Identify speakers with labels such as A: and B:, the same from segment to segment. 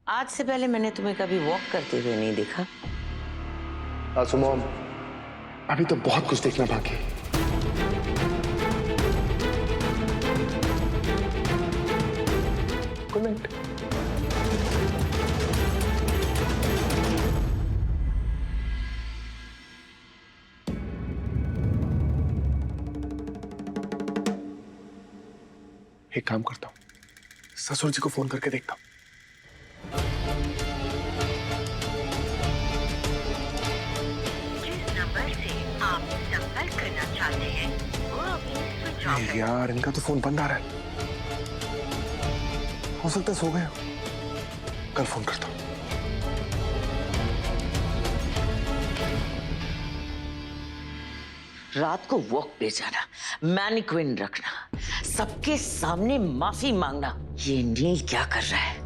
A: आज से पहले मैंने तुम्हें कभी वॉक करते हुए नहीं देखा।
B: आसू मॉम, अभी तो बहुत कुछ देखना बाकी है। Good night. एक काम करता हूँ, ससुर जी को फोन करके देखता हूँ।
C: जिस नंबर से आप संपर्क करना चाहते हैं वो अभी स्विच ऑफ है।
B: यार, इनका तो फोन बंद आ रहा है। हो सकता है सो गए हो। कल फोन करता हूँ।
A: रात को वॉक पे जाना, मैनिक्विन रखना, सबके सामने माफी मांगना, ये नील क्या कर रहा है?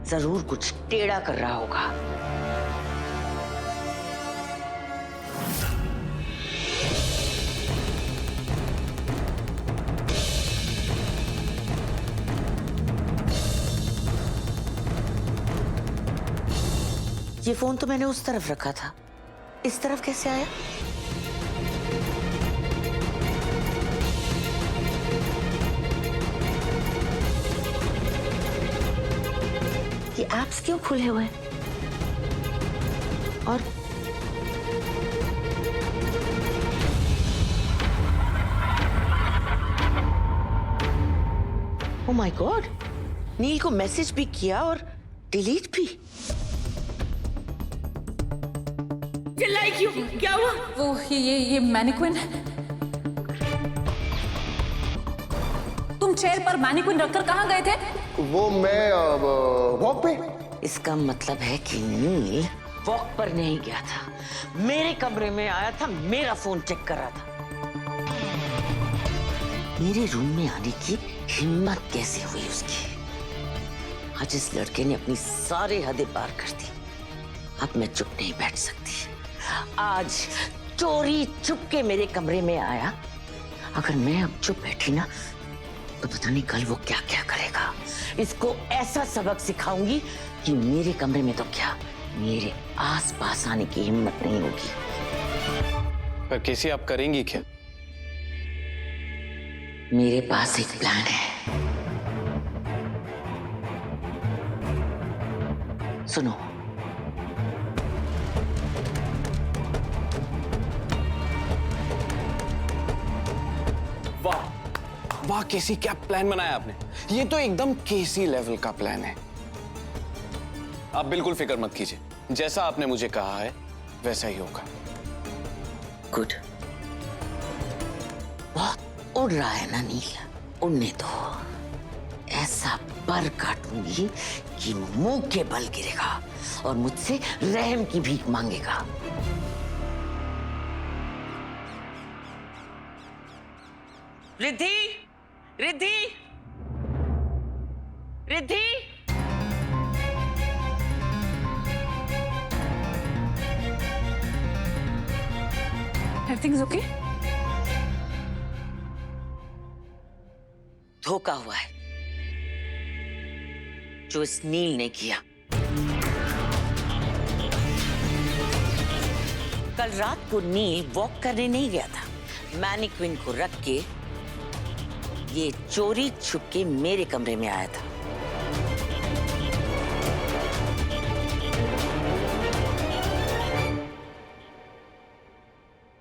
A: जरूर कुछ टेढ़ा कर रहा होगा। ये फोन तो मैंने उस तरफ रखा था, इस तरफ कैसे आया? ये ऐप्स क्यों खुले हुए हैं? और ओह माय गॉड, नील को मैसेज भी किया और डिलीट भी।
D: चिल्लाई क्यों? क्या हुआ?
E: वो ये मैनिक्विन। तुम चेयर पर मैनिक्विन रखकर कहाँ गए थे?
B: वो मैं वॉक पे।
A: इसका मतलब है कि नील वॉक पर नहीं गया था, मेरे कमरे में आया था, मेरा फोन चेक कर रहा था। मेरे रूम में आने की हिम्मत कैसे हुई उसकी? आज इस लड़के ने अपनी सारी हदें पार कर दी। अब मैं चुप नहीं बैठ सकती। आज चोरी छुप के मेरे कमरे में आया। अगर मैं अब चुप बैठी ना तो पता नहीं कल वो क्या क्या करेगा। इसको ऐसा सबक सिखाऊंगी कि मेरे कमरे में तो क्या, मेरे आसपास आने की हिम्मत नहीं होगी।
F: पर केसी, आप करेंगी क्या?
A: मेरे पास एक प्लान है, सुनो।
F: वाह वाह केसी, क्या प्लान बनाया आपने। ये तो एकदम केसी लेवल का प्लान है। आप बिल्कुल फिक्र मत कीजिए, जैसा आपने मुझे कहा है वैसा ही होगा।
A: गुड। बहुत उड़ रहा है ना नील, उड़ने दो। ऐसा पर काटूंगी कि मुंह के बल गिरेगा और मुझसे रहम की भीख मांगेगा। Riddhi, Riddhi, Riddhi.
E: Everything is okay?
A: धोखा हुआ है जो इस नील ने किया। कल रात को नील वॉक करने नहीं गया था, मैनिक्विन को रख के ये चोरी छुप के मेरे कमरे में आया था।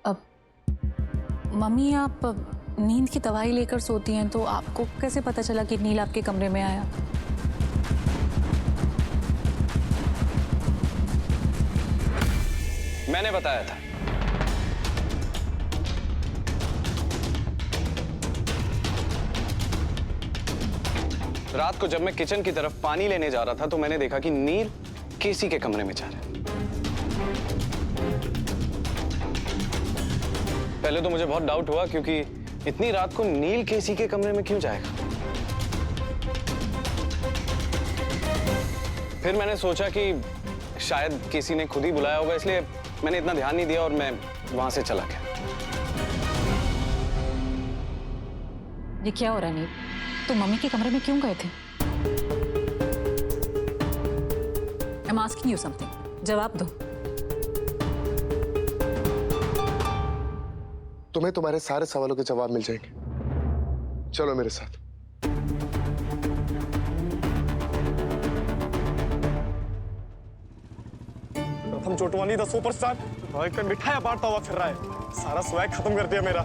E: अब मम्मी, आप नींद की दवाई लेकर सोती हैं, तो आपको कैसे पता चला कि नील आपके कमरे में आया?
F: मैंने बताया था। रात को जब मैं किचन की तरफ पानी लेने जा रहा था तो मैंने देखा कि नील केसी के कमरे में जा रहा है। पहले तो मुझे बहुत डाउट हुआ, क्योंकि इतनी रात को नील केसी के कमरे में क्यों जाएगा। फिर मैंने सोचा कि शायद केसी ने खुद ही बुलाया होगा, इसलिए मैंने इतना ध्यान नहीं दिया और मैं वहां से चला गया।
E: ये क्या हो रहा है नील? तो मम्मी के कमरे में क्यों गए थे? I'm asking you something. जवाब दो।
B: तुम्हें तुम्हारे सारे सवालों के जवाब मिल जाएंगे। चलो मेरे साथ।
G: प्रथम चोटवानी द सुपरस्टार भाई का मिठाई बांटता हुआ फिर रहा है। सारा स्वैग खत्म कर दिया मेरा।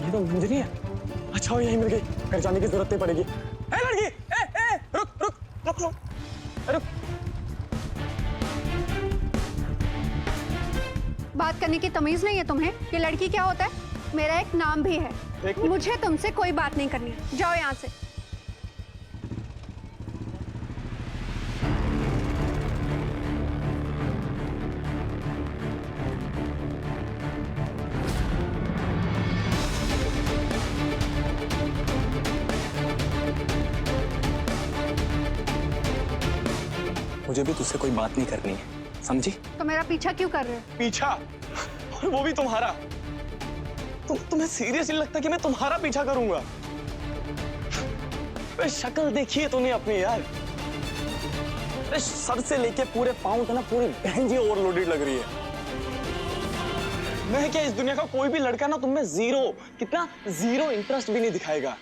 G: ये तो मंजरी है। अच्छा वो यहीं मिल गई, घर जाने की जरूरत नहीं पड़ेगी। ए लड़की, रुक रुक रुक रुक रुक।
H: बात करने की तमीज नहीं है तुम्हें? ये लड़की क्या होता है? मेरा एक नाम भी है। मुझे तुमसे कोई बात नहीं करनी, जाओ यहाँ से।
G: मुझे भी तुझसे कोई बात नहीं करनी है, समझी?
H: तो मेरा पीछा क्यों कर रहे हो?
G: पीछा? और वो भी तुम्हारा? तुम्हें सीरियसली लगता है कि मैं तुम्हारा पीछा करूंगा? शक्ल देखिए तूने अपनी यार। सर से लेके पूरे पांव तक ना पूरी बहन जी ओवरलोडेड लग रही है। मैं क्या इस दुनिया का कोई भी लड़का ना तुममें जीरो इंटरेस्ट भी नहीं दिखाएगा।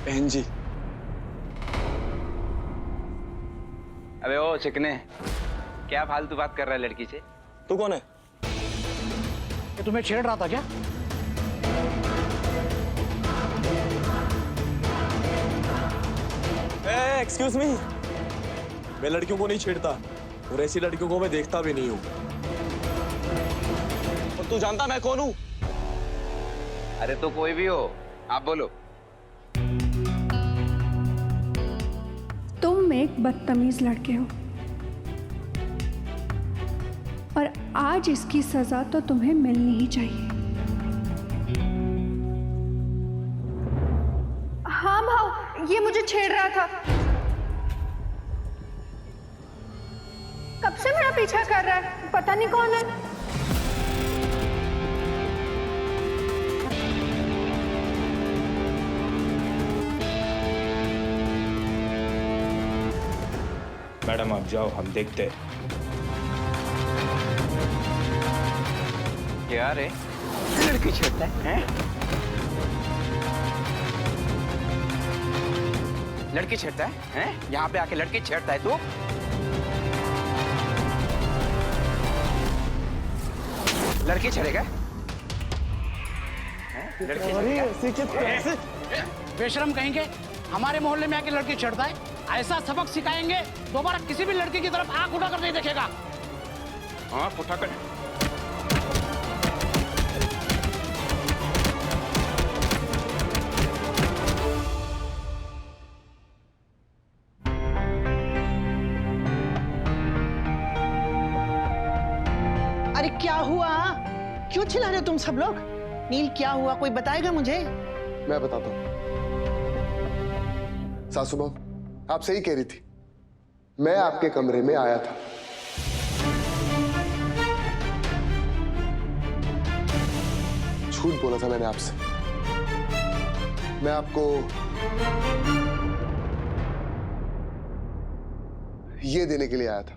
G: बहन जी।
I: अबे ओ चिकने, क्या फालतू बात कर रहा है लड़की से?
G: तू कौन है?
J: ये तुम्हें छेड़ रहा था क्या?
G: एक्सक्यूज मी, मैं लड़कियों को नहीं छेड़ता और ऐसी लड़कियों को मैं देखता भी नहीं हूँ। और तू जानता मैं कौन हूँ?
I: अरे तो कोई भी हो, आप बोलो।
H: तुम एक बदतमीज लड़के हो और आज इसकी सजा तो तुम्हें मिलनी ही चाहिए। हाँ भाव, ये मुझे छेड़ रहा था। कब से मेरा पीछा कर रहा है, पता नहीं कौन है।
G: मैडम आप जाओ, हम देखते हैं।
I: क्या रे, लड़की छेड़ता है? लड़की छेड़ता है? यहाँ पे आके लड़की छेड़ता है तू? लड़की छेड़ेगा? लड़की छेड़ेगा?
J: बेशरम कहेंगे, हमारे मोहल्ले में आके लड़की छेड़ता है। ऐसा सबक सिखाएंगे, दोबारा किसी भी लड़की की तरफ आंख उठाकर नहीं देखेगा।
I: आंख उठाकर?
K: अरे क्या हुआ? क्यों चिल्ला रहे हो तुम सब लोग? नील क्या हुआ, कोई बताएगा मुझे?
B: मैं बताता हूँ। सासू माँ, आप सही कह रही थी। मैं आपके कमरे में आया था। झूठ बोला था मैंने आपसे। मैं आपको ये देने के लिए आया था।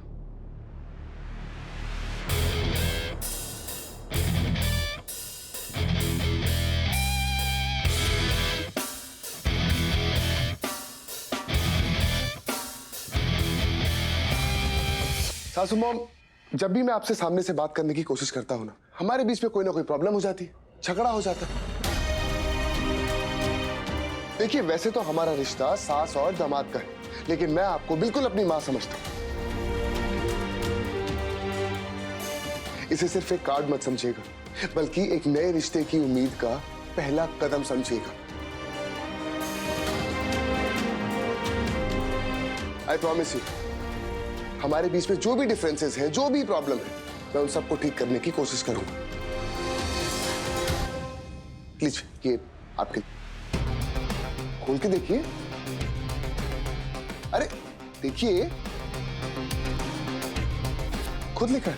B: सासू मॉम, जब भी मैं आपसे सामने से बात करने की कोशिश करता हूं ना, हमारे बीच में कोई ना कोई प्रॉब्लम हो जाती है, झगड़ा हो जाता है। देखिए, वैसे तो हमारा रिश्ता सास और दामाद का है, लेकिन मैं आपको बिल्कुल अपनी मां समझता हूं। इसे सिर्फ एक कार्ड मत समझिएगा, बल्कि एक नए रिश्ते की उम्मीद का पहला कदम समझिएगा। आई प्रॉमिस यू, हमारे बीच में जो भी डिफरेंसेस हैं, जो भी प्रॉब्लम है, मैं उन सबको ठीक करने की कोशिश करूंगा। प्लीज ये आपके खोल के देखिए। अरे देखिए, खुद लिखा है।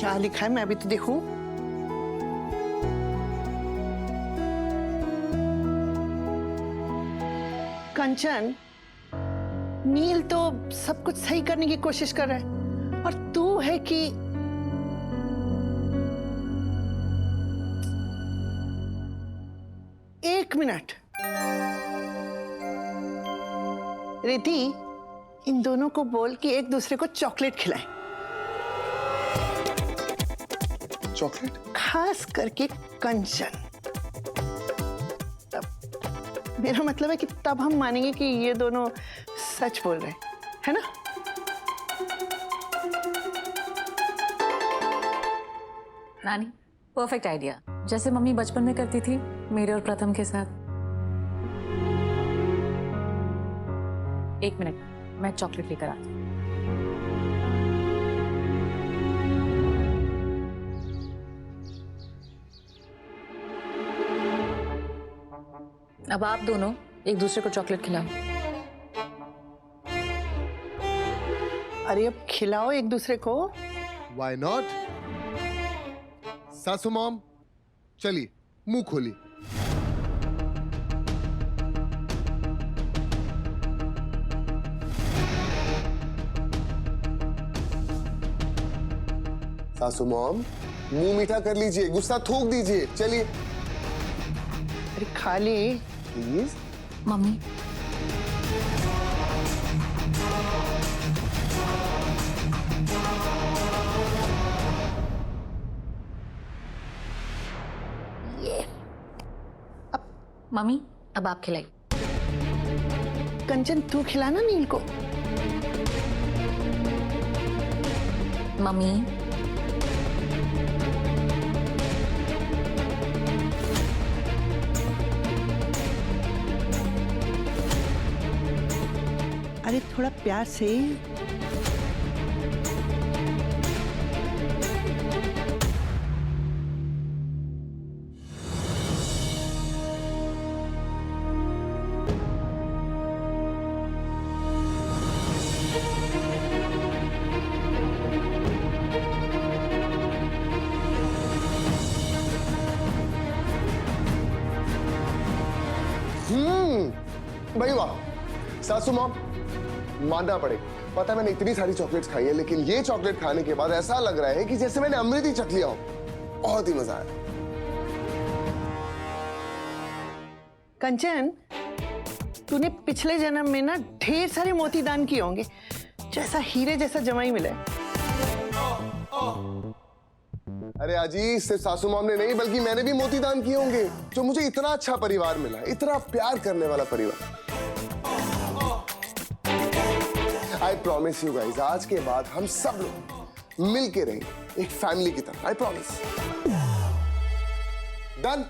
K: क्या लिखा है मैं अभी तो देखूं। कंचन, नील तो सब कुछ सही करने की कोशिश कर रहा है और तू है कि एक मिनट रिद्धि, इन दोनों को बोल कि एक दूसरे को चॉकलेट खिलाएं।
B: चॉकलेट?
K: खास करके कंचन। तब मेरा मतलब है कि तब हम मानेंगे कि ये दोनों सच बोल रहे हैं, है ना?
E: नानी, परफेक्ट आइडिया, जैसे मम्मी बचपन में करती थी मेरे और प्रथम के साथ। एक मिनट, मैं चॉकलेट लेकर आती हूँ। अब आप दोनों एक दूसरे को चॉकलेट खिलाओ।
K: अरे अब खिलाओ एक दूसरे को।
B: Why not? सासू मॉम, चलिए मुंह खोलिए। सासू मॉम, मुंह मीठा कर लीजिए, गुस्सा थूक दीजिए। चलिए
K: अरे खा ले
B: प्लीज।
E: मम्मी, मम्मी अब आप खिलाइए।
K: कंचन तू खिलाना नील को।
E: मम्मी,
K: अरे थोड़ा प्यार से।
B: भाई वाह, सासू मॉम मानना पड़ेगा। पता है मैंने इतनी सारी चॉकलेट्स खाई है, लेकिन ये चॉकलेट खाने के बाद ऐसा लग रहा है कि जैसे मैंने अमृत ही चख लिया हो। बहुत ही मजा आया।
K: कंचन, तूने पिछले जन्म में ना ढेर सारे मोती दान किए होंगे, जैसा हीरे जैसा जमाई मिला है।
B: अरे आजी, सिर्फ सासू मॉम ने नहीं बल्कि मैंने भी मोती दान किए होंगे, जो मुझे इतना अच्छा परिवार मिला, इतना प्यार करने वाला परिवार। आई प्रॉमिस यू गाइस, आज के बाद हम सब लोग मिल के रहेंगे एक फैमिली की तरह। I promise. Done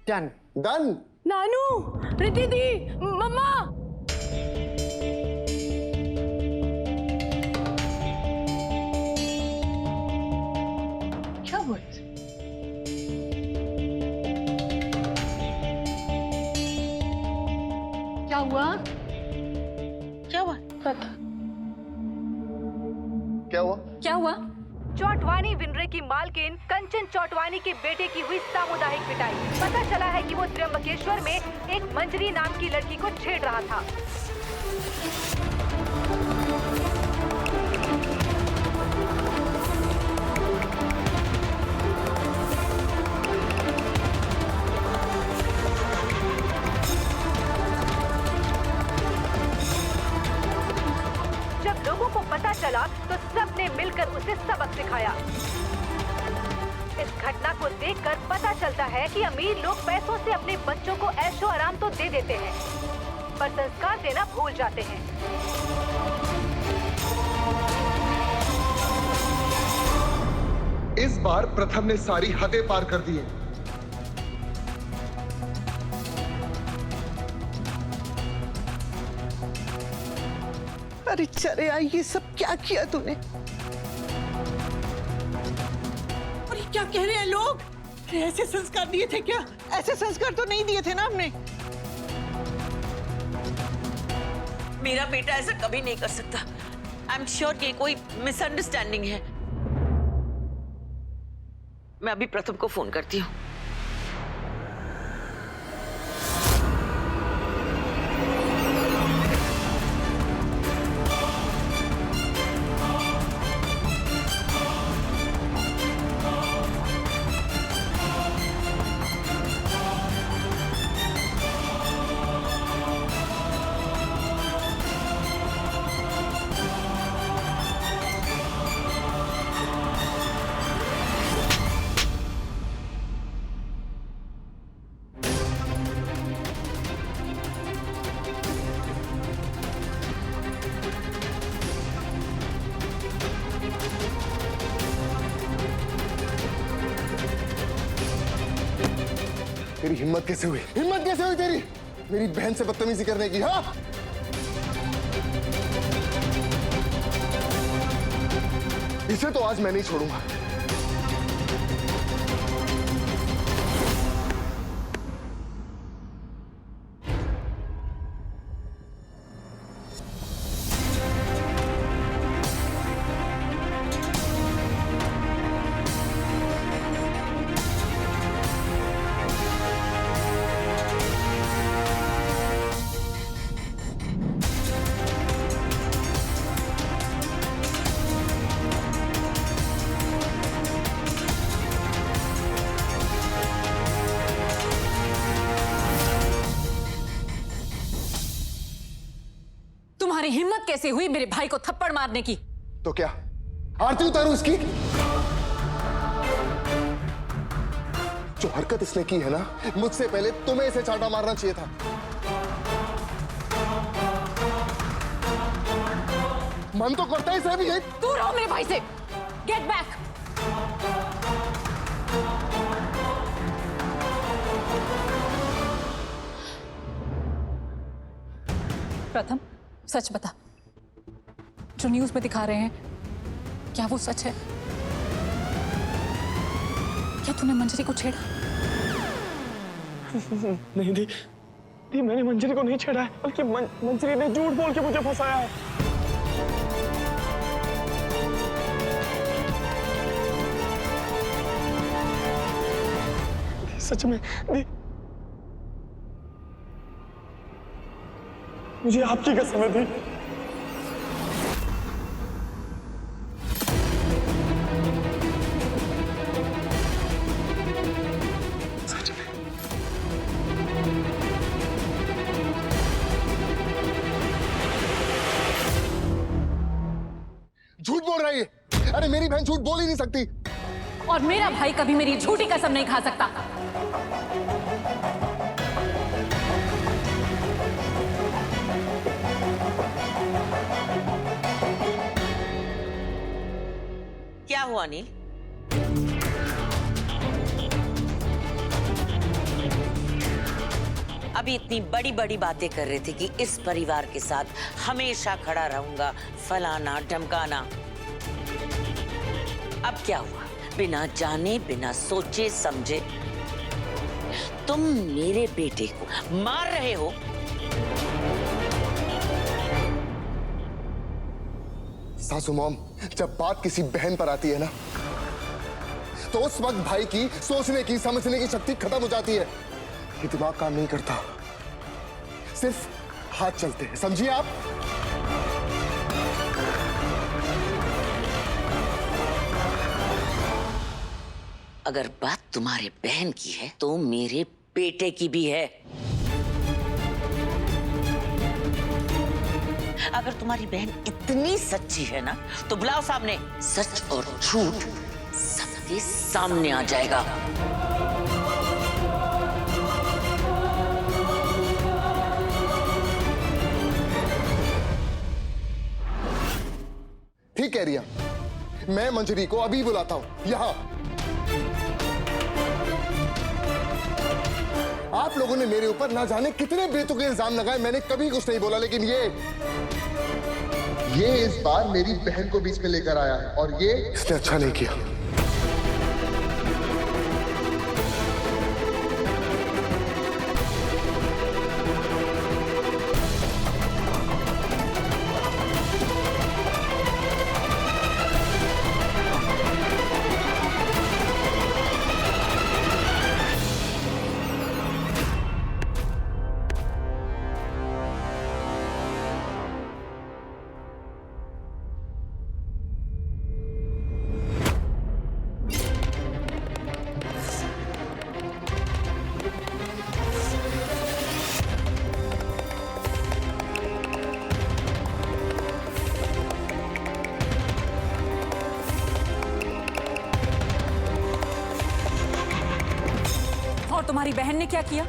K: done
B: done.
D: Nanu, Riddhi di, मम्मा।
K: क्या हुआ? क्या हुआ? क्या हुआ?
B: क्या हुआ?
E: क्या हुआ?
C: चौटवानी विनरे की मालकिन कंचन चौटवानी के बेटे की हुई सामुदायिक पिटाई। पता चला है कि वो त्र्यंबकेश्वर में एक मंजरी नाम की लड़की को छेड़ रहा था। जब लोगों को पता चला तो सबने मिलकर उसे सबक सिखाया। इस घटना को देखकर पता चलता है कि अमीर लोग पैसों से अपने बच्चों को ऐशो आराम तो दे देते हैं, पर संस्कार देना भूल जाते हैं।
B: इस बार प्रथम ने सारी हदें पार कर दी है।
K: अरे चले आई, ये सब क्या किया तूने?
D: और ये क्या कह रहे हैं लोग? अरे ऐसे संस्कार दिए थे क्या?
K: ऐसे संस्कार तो नहीं दिए थे ना हमने।
D: मेरा बेटा ऐसा कभी नहीं कर सकता। आई एम श्योर कि कोई मिसअंडरस्टैंडिंग है।
A: मैं अभी प्रथम को फोन करती हूँ।
B: तेरी हिम्मत कैसे हुई? हिम्मत कैसे हुई तेरी मेरी बहन से बदतमीजी करने की? हाँ, इसे तो आज मैं नहीं छोड़ूंगा।
E: तुम्हारी हिम्मत कैसे हुई मेरे भाई को थप्पड़ मारने की?
B: तो क्या आरती उतारूं इसकी? जो हरकत इसने की है ना, मुझसे पहले तुम्हें इसे चांटा मारना चाहिए था। मन तो करता है इसे भी एक।
E: दूर रहो मेरे भाई से। Get back. प्रथम, सच बता, जो न्यूज़ में दिखा रहे हैं क्या वो सच है? क्या तूने मंजरी को छेड़ा?
G: नहीं दी, मैंने मंजरी को नहीं छेड़ा है, बल्कि मंजरी ने झूठ बोल के मुझे फंसाया है। सच में दी, मुझे आपकी कसम है दी। सच में।
B: झूठ बोल रही है। अरे मेरी बहन झूठ बोल ही नहीं सकती।
E: और मेरा भाई कभी मेरी झूठी कसम नहीं खा सकता।
A: क्या हुआ अनिल? अभी इतनी बड़ी बड़ी बातें कर रहे थे कि इस परिवार के साथ हमेशा खड़ा रहूंगा, फलाना ढमकाना। अब क्या हुआ? बिना जाने बिना सोचे समझे तुम मेरे बेटे को मार रहे हो।
B: सासू मॉम, जब बात किसी बहन पर आती है ना, तो उस वक्त भाई की सोचने की समझने की शक्ति खत्म हो जाती है। ये दिमाग काम नहीं करता, सिर्फ हाथ चलते हैं, समझिए आप?
A: अगर बात तुम्हारे बहन की है तो मेरे बेटे की भी है। अगर तुम्हारी बहन इतनी सच्ची है ना, तो बुलाओ सामने। सच और झूठ सबके सामने आ जाएगा।
B: ठीक कह रिया, मैं मंजरी को अभी बुलाता हूं यहां। आप लोगों ने मेरे ऊपर ना जाने कितने बेतुके इल्जाम लगाए, मैंने कभी कुछ नहीं बोला, लेकिन ये इस बार मेरी बहन को बीच में लेकर आया है, और ये इसने अच्छा नहीं किया।
E: और तुम्हारी बहन ने क्या किया?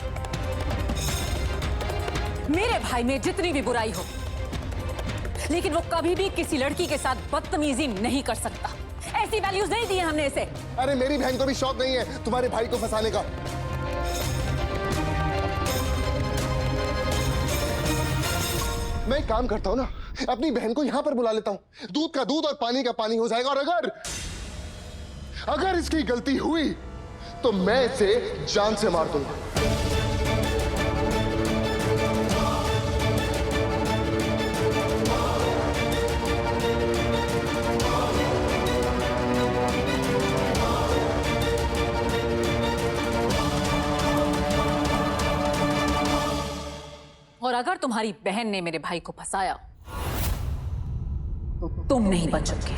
E: मेरे भाई में जितनी भी बुराई हो, लेकिन वो कभी भी किसी लड़की के साथ बदतमीजी नहीं कर सकता। ऐसी वैल्यूज नहीं दी है हमने इसे।
B: अरे मेरी बहन को भी शौक नहीं है तुम्हारे भाई को फंसाने का। मैं एक काम करता हूं ना, अपनी बहन को यहां पर बुला लेता हूं, दूध का दूध और पानी का पानी हो जाएगा। और अगर इसकी गलती हुई तो मैं इसे जान से मार दूंगा।
E: और अगर तुम्हारी बहन ने मेरे भाई को फंसाया तो तुम नहीं बचोगे।